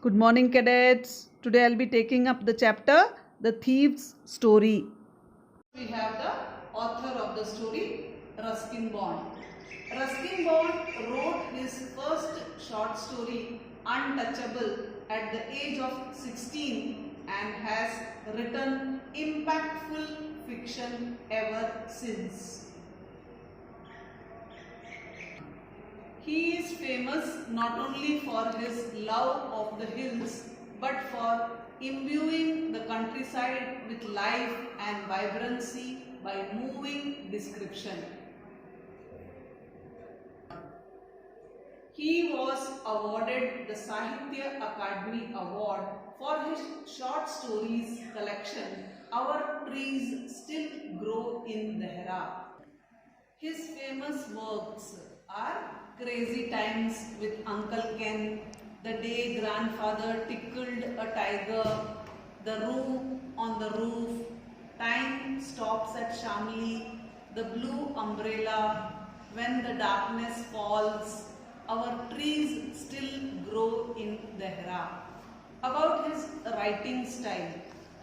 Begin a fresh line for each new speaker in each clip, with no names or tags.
Good morning, cadets. Today I'll be taking up the chapter The Thief's Story. We have the author of the story, Ruskin Bond. Ruskin Bond wrote his first short story, Untouchable, at the age of 16 and has written impactful fiction ever since. He is famous not only for his love of the hills but for imbuing the countryside with life and vibrancy by moving description. He was awarded the Sahitya Akademi Award for his short stories collection Our Trees Still Grow in Dehra. His famous works are Crazy Times with Uncle Ken, The Day Grandfather Tickled a Tiger, The Room on the Roof, Time Stops at Shamli, The Blue Umbrella, When the Darkness Falls, Our Trees Still Grow in Dehra. About his writing style,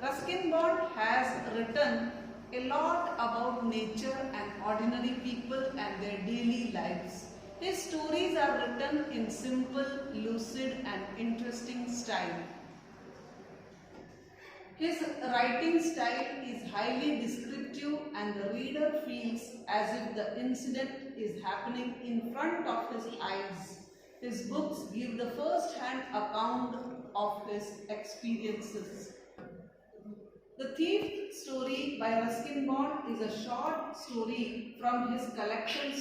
Ruskin Bond has written a lot about nature and ordinary people and their daily lives. His stories are written in simple, lucid and interesting style. His writing style is highly descriptive and the reader feels as if the incident is happening in front of his eyes. His books give the first-hand account of his experiences. The Thief Story by Ruskin Bond is a short story from his collected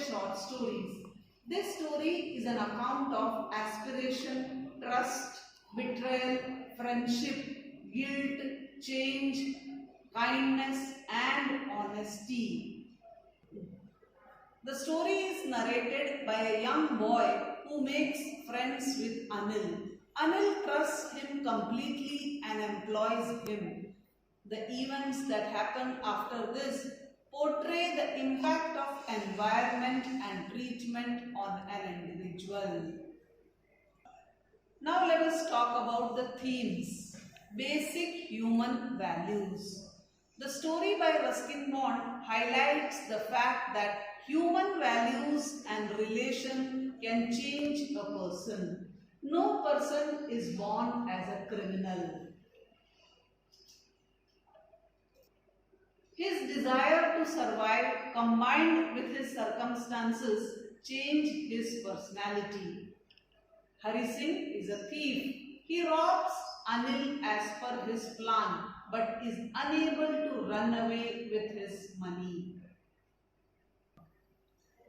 short stories. This story is an account of aspiration, trust, betrayal, friendship, guilt, change, kindness and honesty. The story is narrated by a young boy who makes friends with Anil. Anil trusts him completely and employs him. The events that happen after this portray the impact of environment and treatment on an individual. Now let us talk about the themes. Basic human values. The story by Ruskin Bond highlights the fact that human values and relation can change a person. No person is born as a criminal. His desire to survive combined with his circumstances change his personality. Hari Singh is a thief. He robs Anil as per his plan but is unable to run away with his money.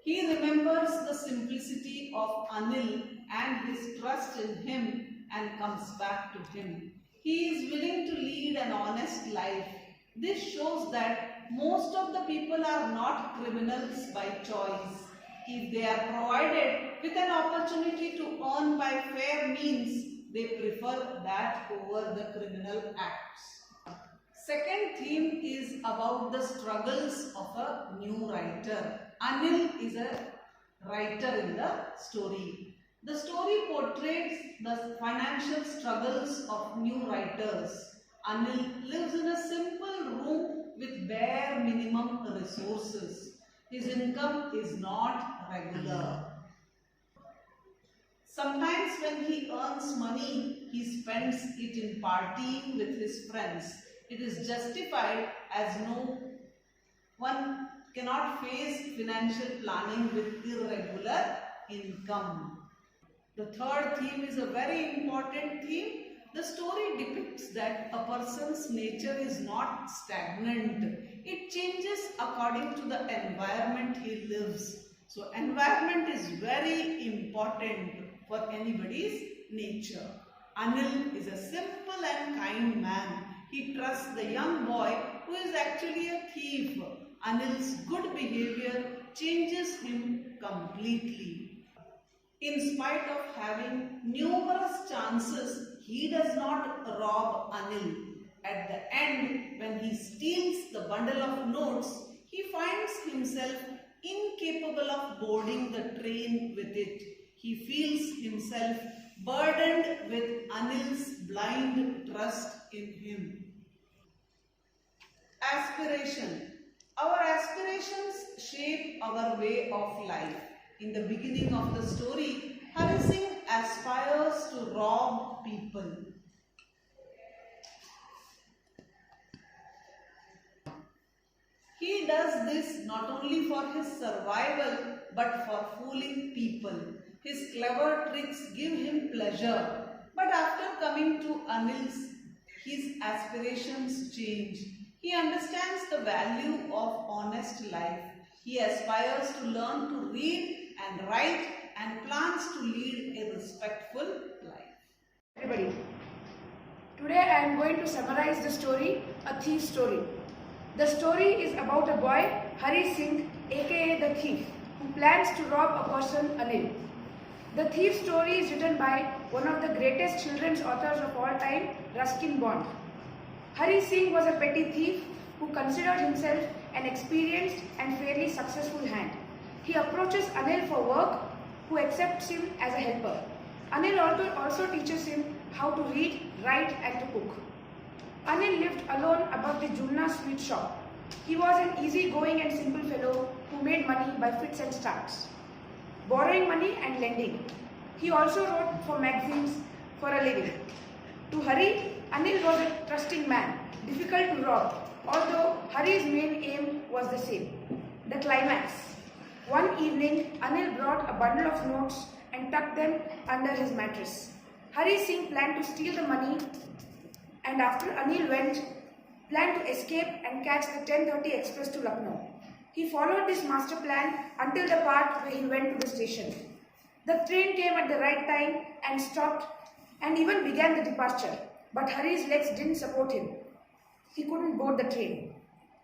He remembers the simplicity of Anil and his trust in him and comes back to him. He is willing to lead an honest life. This shows that most of the people are not criminals by choice. If they are provided with an opportunity to earn by fair means, they prefer that over the criminal acts. Second theme is about the struggles of a new writer. Anil is a writer in the story. The story portrays the financial struggles of new writers. Anil lives in a simple room with bare minimum resources. His income is not regular. Sometimes when he earns money, he spends it in partying with his friends. It is justified as no one cannot face financial planning with irregular income. The third theme is a very important theme. The story depicts that a person's nature is not stagnant. It changes according to the environment he lives. So environment is very important for anybody's nature. Anil is a simple and kind man. He trusts the young boy who is actually a thief. Anil's good behavior changes him completely. In spite of having numerous chances, he does not rob Anil. At the end, when he steals the bundle of notes, he finds himself incapable of boarding the train with it. He feels himself burdened with Anil's blind trust in him. Aspiration. Our aspirations shape our way of life. In the beginning of the story, Hari Singh aspires to rob people. He does this not only for his survival but for fooling people. His clever tricks give him pleasure. But after coming to Anil's, his aspirations change. He understands the value of honest life. He aspires to learn to read and write and plans to lead a respectful life.
Everybody, today I am going to summarize the story, A Thief's Story. The story is about a boy, Hari Singh, aka the thief, who plans to rob a person, Anil. The thief's story is written by one of the greatest children's authors of all time, Ruskin Bond. Hari Singh was a petty thief who considered himself an experienced and fairly successful hand. He approaches Anil for work, who accepts him as a helper. Anil also teaches him how to read, write and to cook. Anil lived alone above the Junna sweet shop. He was an easy-going and simple fellow who made money by fits and starts, borrowing money and lending. He also wrote for magazines for a living. To Hari, Anil was a trusting man, difficult to rob, although Hari's main aim was the same. The climax. One evening, Anil brought a bundle of notes and tucked them under his mattress. Hari Singh planned to steal the money, and after Anil went, planned to escape and catch the 10:30 express to Lucknow. He followed this master plan until the part where he went to the station. The train came at the right time and stopped and even began the departure. But Hari's legs didn't support him. He couldn't board the train.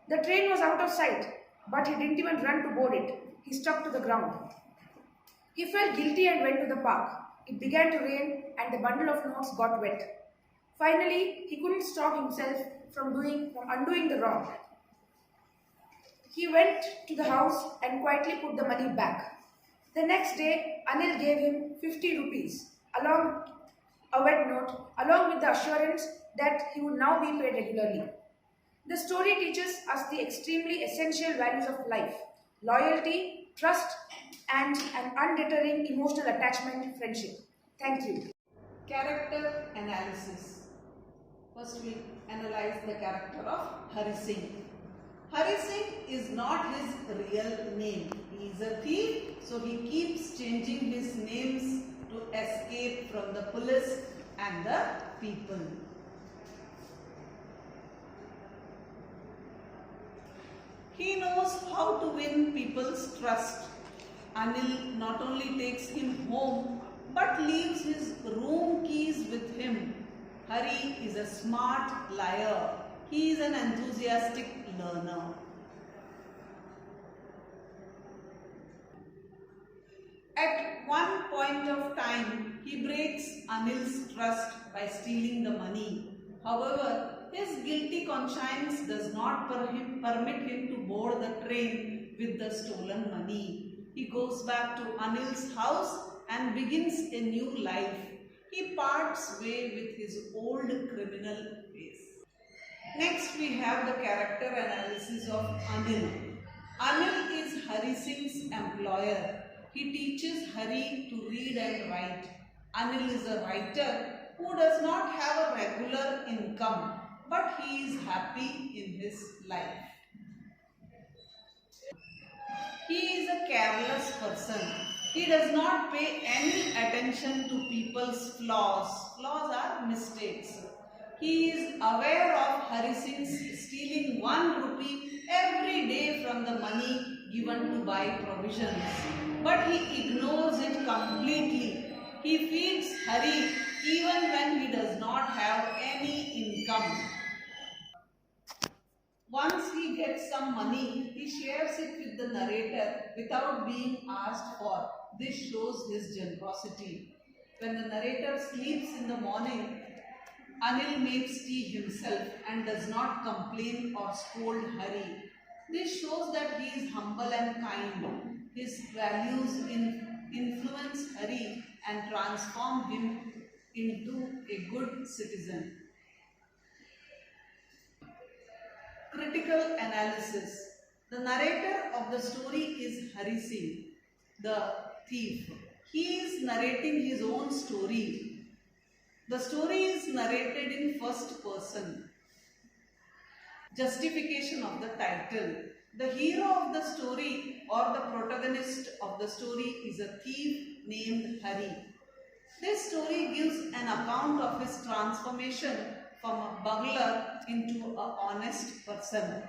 The train was out of sight, but he didn't even run to board it. He stuck to the ground. He felt guilty and went to the park. It began to rain and the bundle of notes got wet. Finally, he couldn't stop himself from undoing the wrong. He went to the house and quietly put the money back. The next day, Anil gave him 50 rupees, a wet note, along with the assurance that he would now be paid regularly. The story teaches us the extremely essential values of life: loyalty, trust, and an undeterring emotional attachment, friendship. Thank you.
Character analysis. First we analyze the character of Hari Singh. Hari Singh is not his real name. He is a thief, so he keeps changing his names to escape from the police and the people. He knows how to win people's trust. Anil not only takes him home but leaves his room keys with him. Hari is a smart liar. He is an enthusiastic learner. At one point of time, he breaks Anil's trust by stealing the money. However, his guilty conscience does not permit him to board the train with the stolen money. He goes back to Anil's house and begins a new life. He parts way with his old criminal ways. Next, we have the character analysis of Anil. Anil is Hari Singh's employer. He teaches Hari to read and write. Anil is a writer who does not have a regular income, but he is happy in his life. He is a careless person. He does not pay any attention to people's flaws. Flaws are mistakes. He is aware of Hari Singh's stealing 1 rupee every day from the money given to buy provisions. But he ignores it completely. He feeds Hari even when he does not have any income. Once he gets some money, he shares it with the narrator without being asked for. This shows his generosity. When the narrator sleeps in the morning, Anil makes tea himself and does not complain or scold Hari. This shows that he is humble and kind. His values in influence Hari and transform him into a good citizen. Critical analysis. The narrator of the story is Hari Singh, the thief. He is narrating his own story. The story is narrated in first person. Justification of the title. The hero of the story or the protagonist of the story is a thief named Hari. This story gives an account of his transformation from a burglar into an honest person.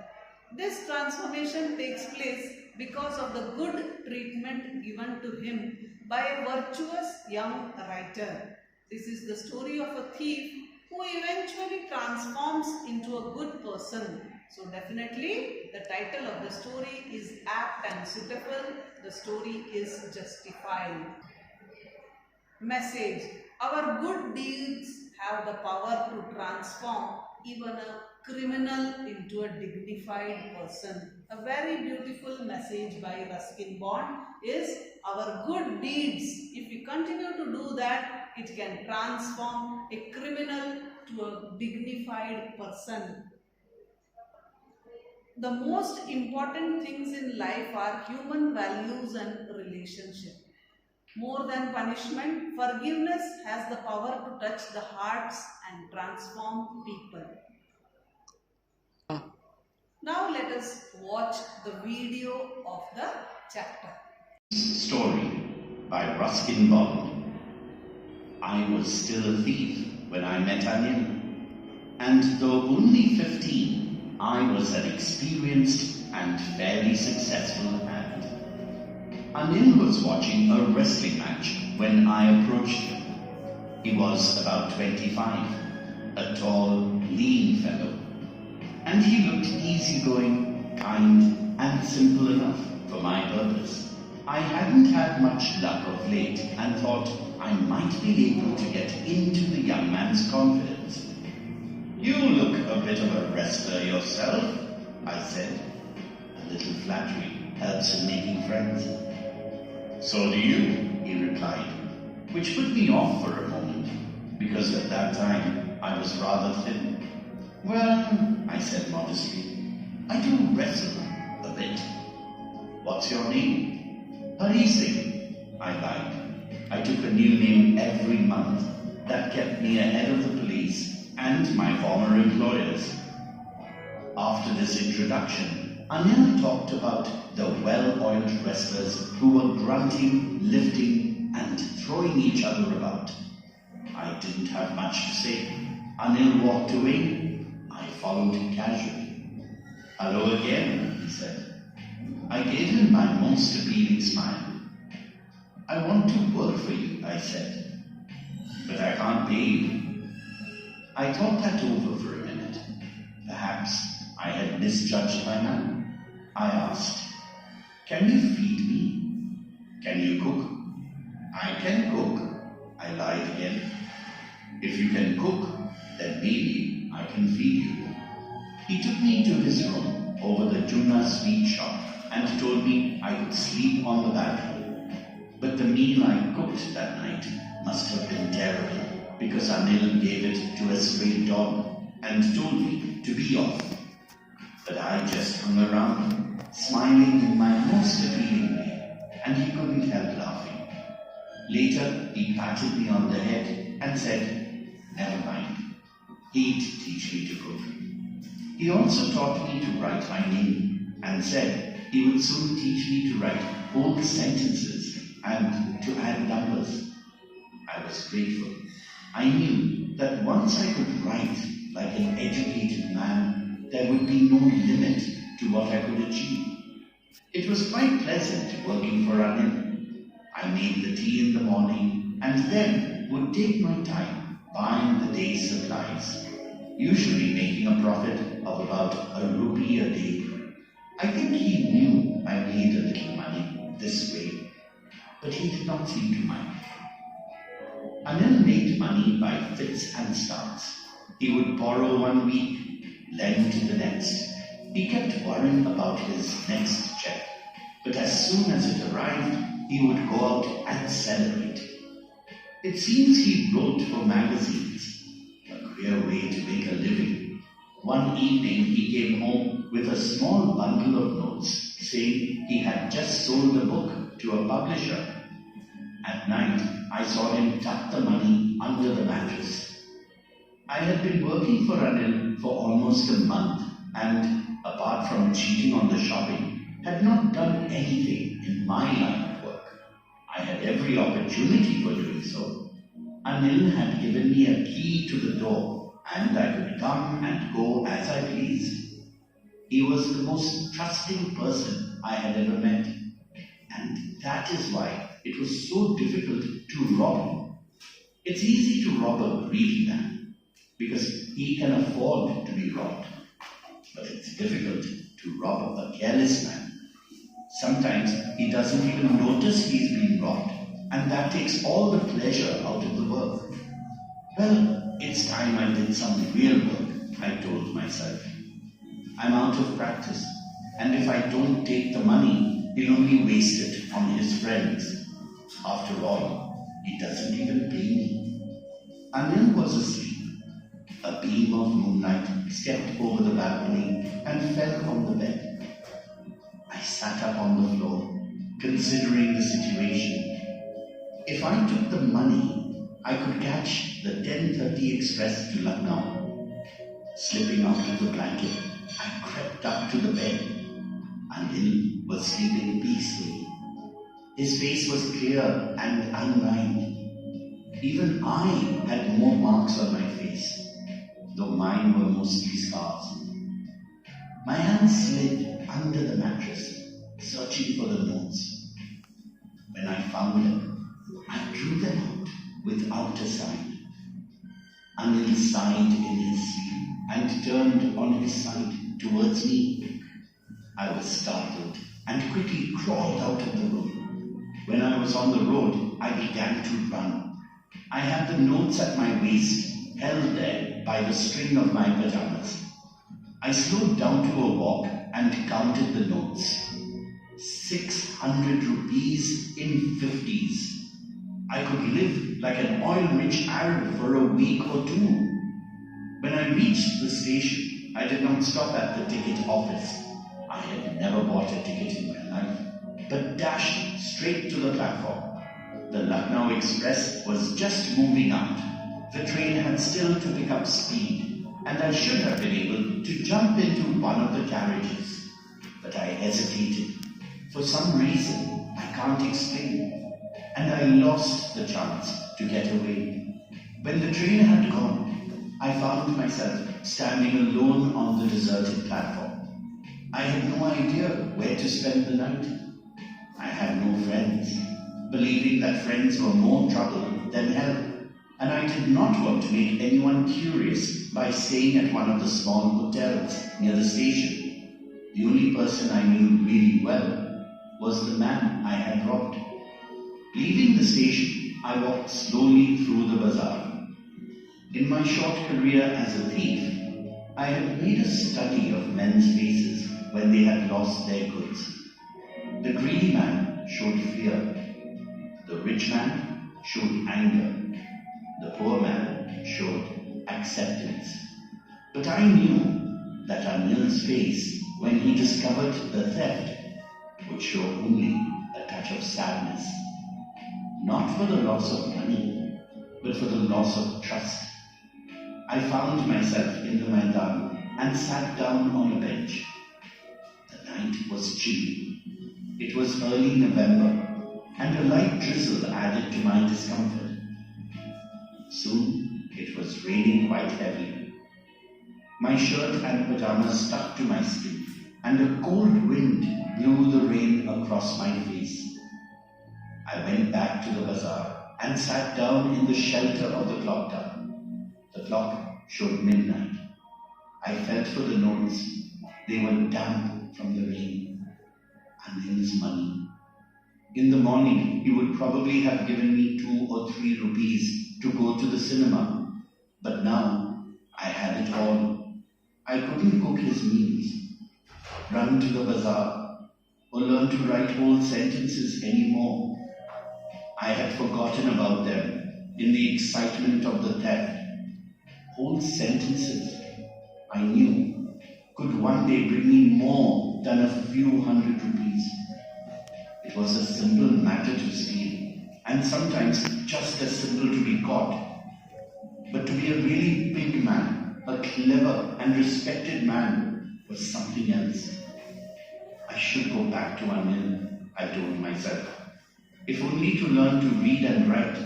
This transformation takes place because of the good treatment given to him by a virtuous young writer. This is the story of a thief who eventually transforms into a good person. So definitely the title of the story is apt and suitable. The story is justified. Message. Our good deeds have the power to transform even a criminal into a dignified person. A very beautiful message by Ruskin Bond is our good deeds. If we continue to do that, it can transform a criminal to a dignified person. The most important things in life are human values and relationship. More than punishment, forgiveness has the power to touch the hearts and transform people. Now let us watch the video of the chapter.
Story by Ruskin Bond. I was still a thief when I met Anil, and though only 15, I was an experienced and fairly successful hand. Anil was watching a wrestling match when I approached him. He was about 25, a tall, lean fellow, and he looked easygoing, kind, and simple enough for my purpose. I hadn't had much luck of late and thought I might be able to get into the young man's confidence. You look a bit of a wrestler yourself, I said. A little flattery helps in making friends. So do you, he replied, which put me off for a moment, because at that time I was rather thin. Well, I said modestly, I do wrestle a bit. What's your name? Hari Singh, I lied. I took a new name every month. That kept me ahead of the police and my former employers. After this introduction, Anil talked about the well-oiled wrestlers who were grunting, lifting, and throwing each other about. I didn't have much to say. Anil walked away. I followed casually. Hello again, he said. I gave him my most appealing smile. I want to work for you, I said, but I can't pay you. I thought that over for a minute. Perhaps I had misjudged my man. I asked, can you feed me? Can you cook? I can cook, I lied again. If you can cook, then maybe I can feed you. He took me to his room over the tuna sweet shop and told me I could sleep on the balcony. But the meal I cooked that night must have been terrible, because Anil gave it to a stray dog and told me to be off. But I just hung around, smiling in my most appealing way, and he couldn't help laughing. Later, he patted me on the head and said, never mind, he'd teach me to cook. He also taught me to write my name and said he would soon teach me to write whole sentences and to add numbers. I was grateful. I knew that once I could write like an educated man, there would be no limit to what I could achieve. It was quite pleasant working for Anil. I made the tea in the morning and then would take my time buying the day's supplies, usually making a profit of about a rupee a day. I think he knew I made a little money this way, but he did not seem to mind. Anil made money by fits and starts. He would borrow one week, lend to the next. He kept worrying about his next check, but as soon as it arrived, he he would go out and celebrate. It seems he wrote for magazines, a queer way to make a living. One evening he came home with a small bundle of notes saying he had just sold a book to a publisher. At night, I saw him tuck the money under the mattress. I had been working for Anil for almost a month and, apart from cheating on the shopping, had not done anything in my line of work. I had every opportunity for doing so. Anil had given me a key to the door, and I could come and go as I pleased. He was the most trusting person I had ever met, and that is why it was so difficult to rob him. It's easy to rob a greedy man, because he can afford to be robbed. But it's difficult to rob a careless man. Sometimes he doesn't even notice he's been robbed, and that takes all the pleasure out of the work. Well, it's time I did some real work, I told myself. I'm out of practice, and if I don't take the money, he'll only waste it on his friends. After all, he doesn't even pay me. Anil was asleep. A beam of moonlight stepped over the balcony and fell on the bed. I sat up on the floor, considering the situation. If I took the money, I could catch the 10:30 express to Lucknow. Slipping out of the blanket, I crept up to the bed. Anil was sleeping peacefully. His face was clear and unlined. Even I had more marks on my face, though mine were mostly scars. My hands slid under the mattress, searching for the notes. When I found them, I drew them out without a sign. Anil sighed in his sleep and turned on his side towards me. I was startled and quickly crawled out of the room. When I was on the road, I began to run. I had the notes at my waist, held there by the string of my pajamas. I slowed down to a walk and counted the notes. 600 rupees in 50s. I could live like an oil-rich Arab for a week or two. When I reached the station, I did not stop at the ticket office. I had never bought a ticket in my life, but dashed straight to the platform. The Lucknow Express was just moving out. The train had still to pick up speed, and I should have been able to jump into one of the carriages. But I hesitated. For some reason I can't explain, and I lost the chance to get away. When the train had gone, I found myself standing alone on the deserted platform. I had no idea where to spend the night. I had no friends, believing that friends were more trouble than help, and I did not want to make anyone curious by staying at one of the small hotels near the station. The only person I knew really well was the man I had robbed. Leaving the station, I walked slowly through the bazaar. In my short career as a thief, I had made a study of men's faces when they had lost their goods. The greedy man showed fear. The rich man showed anger. The poor man showed acceptance. But I knew that Anil's face, when he discovered the theft, would show only a touch of sadness. Not for the loss of money, but for the loss of trust. I found myself in the Maidan and sat down on a bench. The night was chilly. It was early November, and a light drizzle added to my discomfort. Soon it was raining quite heavily. My shirt and pajamas stuck to my skin, and a cold wind blew the rain across my face. I went back to the bazaar and sat down in the shelter of the clock tower. The clock showed midnight. I felt for the notes. They were damp from the rain. Anil's money. In the morning, he would probably have given me 2 or 3 rupees to go to the cinema. But now, I had it all. I couldn't cook his meals, run to the bazaar, or learn to write whole sentences anymore. I had forgotten about them in the excitement of the theft. Whole sentences I knew could one day bring me more than a few hundred rupees. It was a simple matter to steal, and sometimes just as simple to be caught. But to be a really big man, a clever and respected man, was something else. I should go back to Anil, I told myself, if only to learn to read and write.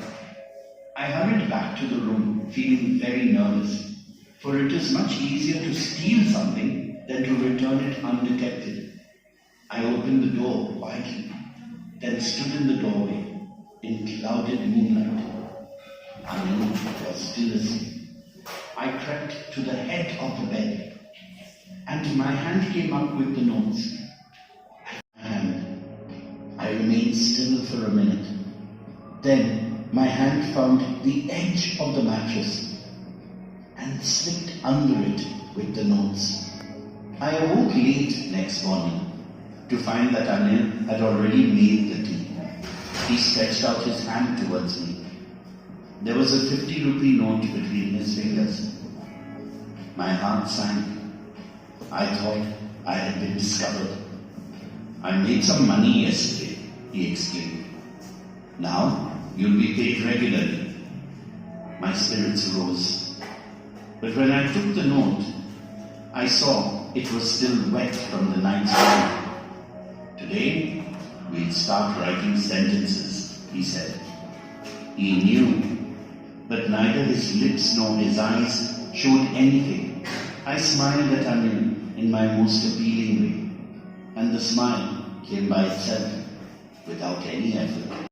I hurried back to the room, feeling very nervous, for it is much easier to steal something than to return it undetected. I opened the door quietly, then stood in the doorway in clouded moonlight. Anil was still asleep. I crept to the head of the bed, and my hand came up with the notes. And I remained still for a minute. Then my hand found the edge of the mattress and slipped under it with the notes. I awoke late next morning to find that Anil had already made the tea. He stretched out his hand towards me. There was a 50-rupee note between his fingers. My heart sank. I thought I had been discovered. I made some money yesterday, he exclaimed. Now you'll be paid regularly. My spirits rose. But when I took the note, I saw it was still wet from the night's rain. Today, we'll start writing sentences, he said. He knew, but neither his lips nor his eyes showed anything. I smiled at Anil in my most appealing way, and the smile came by itself, without any effort.